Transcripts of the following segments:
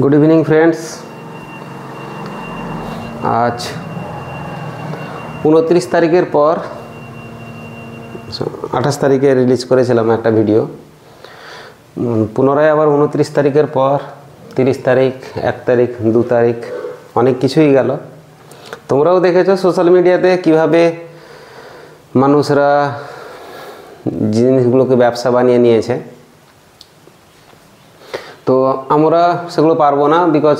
Good evening friends. आज 29 तारीखेर पर 28 तारीखे रिलीज करेছিলাম একটা ভিডিও। পুনরায় আবার 29 তারিখের পর 30 তারিখ 1 তারিখ 2 তারিখ অনেক কিছুই গেল। তোমরাও দেখেছো সোশ্যাল মিডিয়াতে কিভাবে মানুষরা জিনিসগুলোকে ব্যবসা বানিয়ে নিয়েছে। তো আমরা সেগুলো পারবো না, বিকজ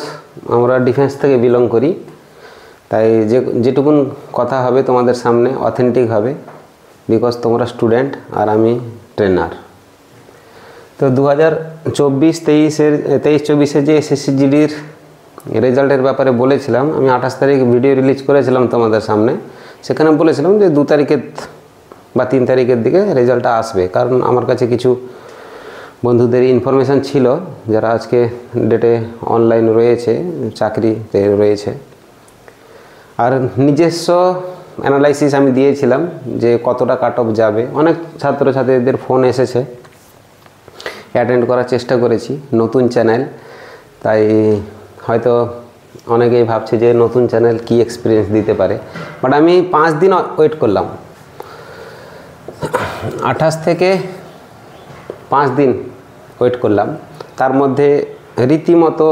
আমরা ডিফেন্স থেকে বিলং করি। তাই যেটুকুন কথা হবে তোমাদের সামনে অথেন্টিক হবে, বিকজ তোমরা স্টুডেন্ট আর আমি ট্রেনার। তো 2024-23-24 যে এসএসসি জিডির রেজাল্টের ব্যাপারে বলেছিলাম, আমি 28 তারিখ ভিডিও রিলিজ করেছিলাম তোমাদের সামনে। সেখানে বলেছিলাম যে 2 তারিখের বা 3 তারিখের দিকে রেজাল্টটা আসবে, কারণ আমার কাছে কিছু বন্ধুদের ইনফরমেশান ছিল যারা আজকে ডেটে অনলাইন রয়েছে, চাকরিতে রয়েছে। আর নিজস্ব অ্যানালাইসিস আমি দিয়েছিলাম যে কতটা কাট অফ যাবে। অনেক ছাত্রছাত্রীদের ফোন এসেছে, অ্যাটেন্ড করার চেষ্টা করেছি। নতুন চ্যানেল, তাই হয়তো অনেকেই ভাবছে যে নতুন চ্যানেল কি এক্সপিরিয়েন্স দিতে পারে, বাট আমি 5 দিন ওয়েট করলাম। 28 থেকে 5 দিন ওয়েট করলাম। তার মধ্যে রীতিমতো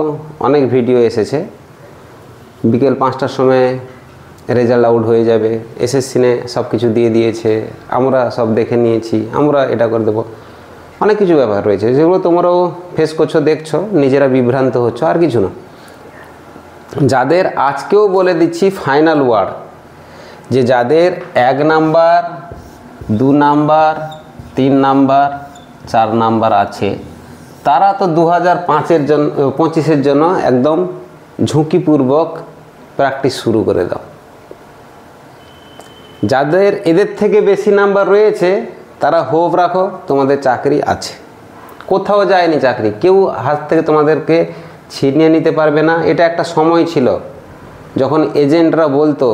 অনেক ভিডিও এসেছে। বিকেল 5টার সময় রেজাল্ট আউট হয়ে যাবে, এসএসসি সব কিছু দিয়ে দিয়েছে, আমরা সব দেখে নিয়েছি, আমরা এটা করে দেবো। অনেক কিছু ব্যাপার রয়েছে যেগুলো তোমরাও ফেস করছো, দেখছো, নিজেরা বিভ্রান্ত হচ্ছ, আর কিছু না। যাদের আজকেও বলে দিচ্ছি ফাইনাল ওয়ার্ড, যে যাদের 1 নাম্বার 2 নাম্বার 3 নাম্বার 4 নাম্বার আছে, তারা তো 2025-এর জন্য একদম ঝুঁকিপূর্বক প্র্যাকটিস শুরু করে দাও। যাদের এদের থেকে বেশি নাম্বার রয়েছে তারা হোপ রাখো, তোমাদের চাকরি আছে। কোথাও যায়নি চাকরি, কেউ হাত থেকে তোমাদেরকে ছিনিয়ে নিতে পারবে না। এটা একটা সময় ছিল যখন এজেন্টরা বলতো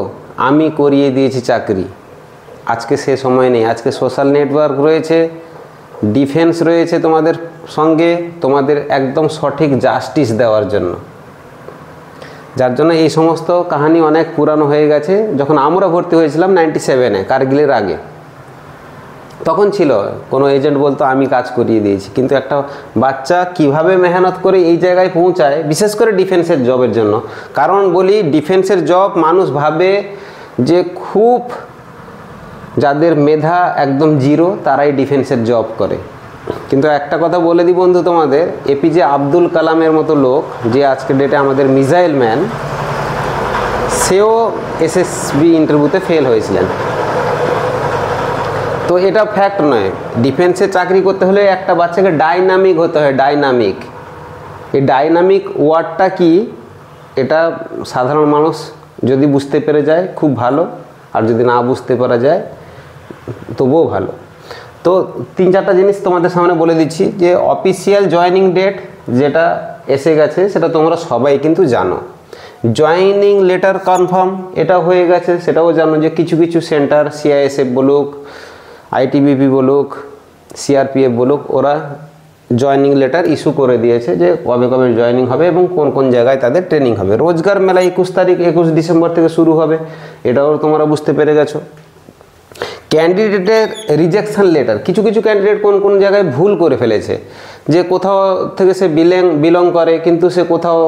আমি করিয়ে দিয়েছি চাকরি। আজকে সে সময় নেই। আজকে সোশ্যাল নেটওয়ার্ক রয়েছে, ডিফেন্স রয়েছে তোমাদের সঙ্গে, তোমাদের একদম সঠিক জাস্টিস দেওয়ার জন্য। যার জন্য এই সমস্ত কাহিনী অনেক পুরানো হয়ে গেছে। যখন আমরা ভর্তি হয়েছিলাম 97-এ, কারগিলের আগে, তখন ছিল কোনো এজেন্ট বলতো আমি কাজ করিয়ে দিয়েছি। কিন্তু একটা বাচ্চা কিভাবে মেহনত করে এই জায়গায় পৌঁছায়, বিশেষ করে ডিফেন্সের জবের জন্য। কারণ বলি, ডিফেন্সের জব মানুষ ভাবে যে খুব যাদের মেধা একদম জিরো তারাই ডিফেন্সের জব করে। কিন্তু একটা কথা বলে দিই বন্ধু তোমাদের, এপিজে আব্দুল কালামের মতো লোক, যে আজকের ডেটে আমাদের মিসাইল ম্যান, সেও এসএসবি ইন্টারভিউতে ফেল হয়েছিলেন। তো এটা ফ্যাক্ট নয়। ডিফেন্সে চাকরি করতে হলে একটা বাচ্চাকে ডাইনামিক হতে হয়। ডাইনামিক, এই ডাইনামিক ওয়ার্ডটা কি, এটা সাধারণ মানুষ যদি বুঝতে পেরে যায় খুব ভালো, আর যদি না বুঝতে পারা যায় তবুও ভালো। তো 3-4টা জিনিস তোমাদের সামনে বলে দিচ্ছি। যে অফিসিয়াল জয়েনিং ডেট যেটা এসে গেছে সেটা তোমরা সবাই কিন্তু জানো। জয়েনিং লেটার কনফার্ম এটা হয়ে গেছে, সেটাও জানো যে কিছু কিছু সেন্টার, সিআইএসএফ বলুক, আইটিবিপি বলুক, সিআরপিএফ বলুক, ওরা জয়েনিং লেটার ইস্যু করে দিয়েছে যে কবে কবে জয়েনিং হবে এবং কোন কোন জায়গায় তাদের ট্রেনিং হবে। রোজগার মেলা 21 ডিসেম্বর থেকে শুরু হবে, এটাও তোমরা বুঝতে পেরে গেছো। ক্যান্ডিডেটের রিজেকশান লেটার, কিছু কিছু ক্যান্ডিডেট কোন কোন জায়গায় ভুল করে ফেলেছে, যে কোথাও থেকে সে বিলং করে কিন্তু সে কোথাও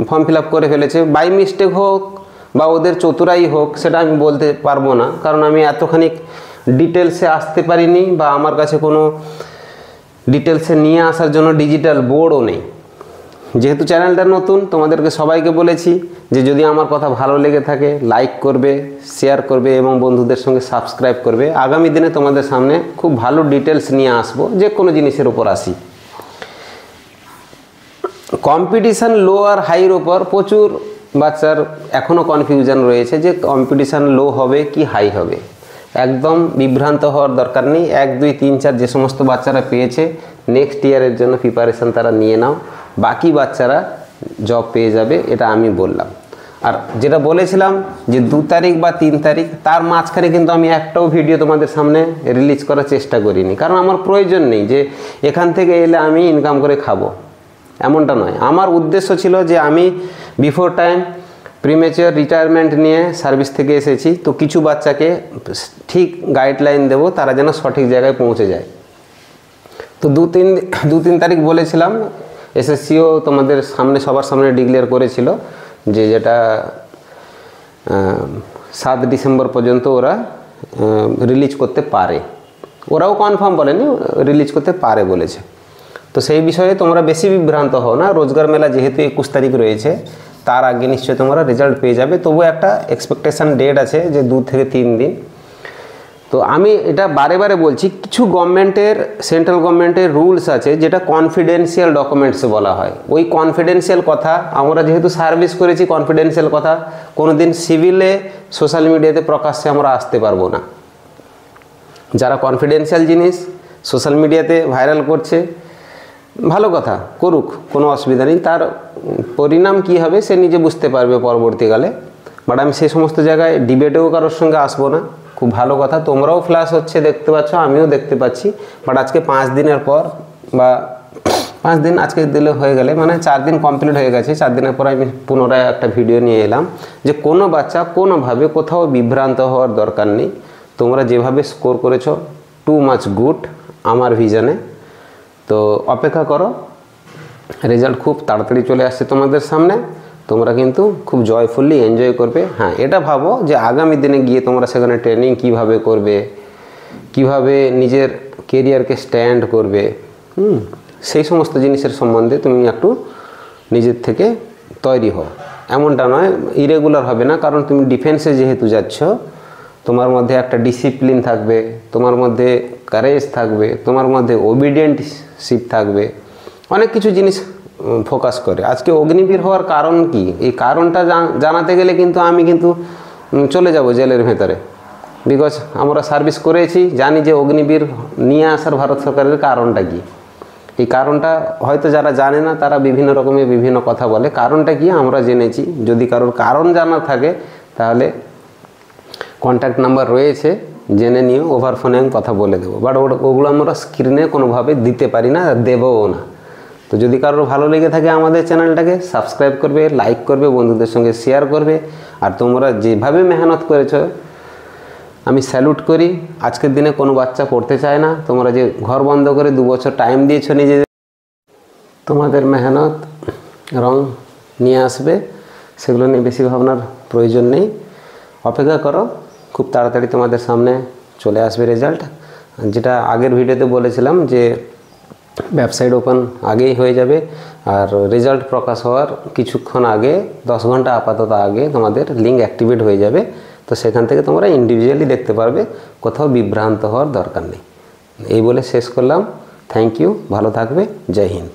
ফর্ম ফিল আপ করে ফেলেছে। বাই মিস্টেক হোক বা ওদের চতুরাই হোক, সেটা আমি বলতে পারবো না, কারণ আমি এতখানি ডিটেলসে আসতে পারিনি, বা আমার কাছে কোনো ডিটেলসে নিয়ে আসার জন্য ডিজিটাল বোর্ডও নেই। যেহেতু চ্যানেলটা নতুন, তোমাদেরকে সবাইকে বলেছি যে যদি আমার কথা ভালো লেগে থাকে লাইক করবে, শেয়ার করবে এবং বন্ধুদের সঙ্গে সাবস্ক্রাইব করবে। আগামী দিনে তোমাদের সামনে খুব ভালো ডিটেলস নিয়ে আসবো, যে কোনো জিনিসের উপর আসি। কম্পিটিশান লো আর হাইয়ের ওপর প্রচুর বাচ্চার এখনও কনফিউশন রয়েছে যে কম্পিটিশান লো হবে কি হাই হবে। একদম বিভ্রান্ত হওয়ার দরকার নেই। 1, 2, 3, 4 যে সমস্ত বাচ্চারা পেয়েছে, নেক্সট ইয়ারের জন্য প্রিপারেশান তারা নিয়ে নাও, বাকি বাচ্চারা জব পেয়ে যাবে, এটা আমি বললাম। আর যেটা বলেছিলাম যে 2 তারিখ বা 3 তারিখ, তার মাঝখানে কিন্তু আমি একটাও ভিডিও তোমাদের সামনে রিলিজ করার চেষ্টা করিনি, কারণ আমার প্রয়োজন নেই যে এখান থেকে এলে আমি ইনকাম করে খাবো। এমনটা নয়। আমার উদ্দেশ্য ছিল যে আমি বিফোর টাইম প্রিমেচিওর রিটায়ারমেন্ট নিয়ে সার্ভিস থেকে এসেছি, তো কিছু বাচ্চাকে ঠিক গাইডলাইন দেব, তারা যেন সঠিক জায়গায় পৌঁছে যায়। তো দু তিন তারিখ বলেছিলাম, এসএসসিও তোমাদের সামনে সবার সামনে ডিক্লেয়ার করেছিল যে যেটা 7 ডিসেম্বর পর্যন্ত ওরা রিলিজ করতে পারে। ওরাও কনফার্ম বলেনি, রিলিজ করতে পারে বলেছে। তো সেই বিষয়ে তোমরা বেশি বিভ্রান্ত হও না। রোজগার মেলা যেহেতু 21 তারিখ রয়েছে, তার আগে নিশ্চয়ই তোমরা রেজাল্ট পেয়ে যাবে। তবু একটা এক্সপেকটেশান ডেট আছে যে 2 থেকে 3 দিন। তো আমি এটা বারে বারে বলছি, কিছু গভর্নমেন্টের, সেন্ট্রাল গভর্নমেন্টের রুলস আছে যেটা কনফিডেন্সিয়াল ডকুমেন্টস বলা হয়। ওই কনফিডেন্সিয়াল কথা আমরা যেহেতু সার্ভিস করেছি, কনফিডেন্সিয়াল কথা কোনোদিন সিভিলে সোশ্যাল মিডিয়াতে প্রকাশ্যে আমরা আসতে পারবো না। যারা কনফিডেন্সিয়াল জিনিস সোশ্যাল মিডিয়াতে ভাইরাল করছে, ভালো কথা করুক, কোনো অসুবিধা নেই। তার পরিণাম কি হবে সে নিজে বুঝতে পারবে পরবর্তীকালে। বাট আমি সেই সমস্ত জায়গায় ডিবেটেও কারোর সঙ্গে আসবো না। খুব ভালো কথা, তোমরাও ফ্ল্যাশ হচ্ছে দেখতে পাচ্ছ, আমিও দেখতে পাচ্ছি। বাট আজকে 5 দিনের পর, বা 5 দিন আজকে দিলে হয়ে গেলে, মানে 4 দিন কমপ্লিট হয়ে গেছে। 4 দিনের পর আমি পুনরায় একটা ভিডিও নিয়ে এলাম যে কোনো বাচ্চা কোনোভাবে কোথাও বিভ্রান্ত হওয়ার দরকার নেই। তোমরা যেভাবে স্কোর করেছো টু মাচ গুড আমার ভিশনে। তো অপেক্ষা করো, রেজাল্ট খুব তাড়াতাড়ি চলে আসছে তোমাদের সামনে। তোমরা কিন্তু খুব জয়ফুলি এনজয় করবে। হ্যাঁ, এটা ভাবো যে আগামী দিনে গিয়ে তোমরা সেখানে ট্রেনিং কিভাবে করবে, কিভাবে নিজের কেরিয়ারকে স্ট্যান্ড করবে, সেই সমস্ত জিনিসের সম্বন্ধে তুমি একটু নিজের থেকে তৈরি হও। এমনটা নয় ইরেগুলার হবে না, কারণ তুমি ডিফেন্সে যেহেতু যাচ্ছ, তোমার মধ্যে একটা ডিসিপ্লিন থাকবে, তোমার মধ্যে কারেজ থাকবে, তোমার মধ্যে ওবিডিয়েন্টশিপ থাকবে, অনেক কিছু জিনিস ফোকাস করে। আজকে অগ্নিবীর হওয়ার কারণ কি, এই কারণটা জানাতে গেলে কিন্তু আমি চলে যাব জেলের ভেতরে। বিকজ আমরা সার্ভিস করেছি, জানি যে অগ্নিবীর নিয়ে আসার ভারত সরকারের কারণটা কি। এই কারণটা হয়তো যারা জানে না তারা বিভিন্ন রকমের বিভিন্ন কথা বলে, কারণটা কি আমরা জেনেছি। যদি কারোর কারণ জানা থাকে তাহলে কন্ট্যাক্ট নাম্বার রয়েছে, জেনে নিও, ওভার ফোনে আমি কথা বলে দেবো। বাট ওগুলো আমরা স্ক্রিনে কোনোভাবে দিতে পারি না, দেবও না। তো যদি কারোর ভালো লেগে থাকে আমাদের চ্যানেলটাকে সাবস্ক্রাইব করবে, লাইক করবে, বন্ধুদের সঙ্গে শেয়ার করবে। আর তোমরা যেভাবে মেহনত করেছো আমি স্যালুট করি। আজকের দিনে কোনো বাচ্চা পড়তে চায় না, তোমরা যে ঘর বন্ধ করে 2 বছর টাইম দিয়েছো নিজেদের, তোমাদের মেহনত রং নিয়ে আসবে, সেগুলো নিয়ে বেশি ভাবনার প্রয়োজন নেই। অপেক্ষা করো, খুব তাড়াতাড়ি তোমাদের সামনে চলে আসবে রেজাল্ট। যেটা আগের ভিডিওতে বলেছিলাম যে ওয়েবসাইট ওপেন আগেই হয়ে যাবে, আর রেজাল্ট প্রকাশ হওয়ার কিছুক্ষণ আগে, 10 ঘন্টা আপাতত আগে তোমাদের লিঙ্ক অ্যাক্টিভেট হয়ে যাবে। তো সেখান থেকে তোমরা ইন্ডিভিজুয়ালি দেখতে পারবে, কোথাও বিভ্রান্ত হওয়ার দরকার নেই। এই বলে শেষ করলাম। থ্যাংক ইউ, ভালো থাকবে, জয় হিন্দ।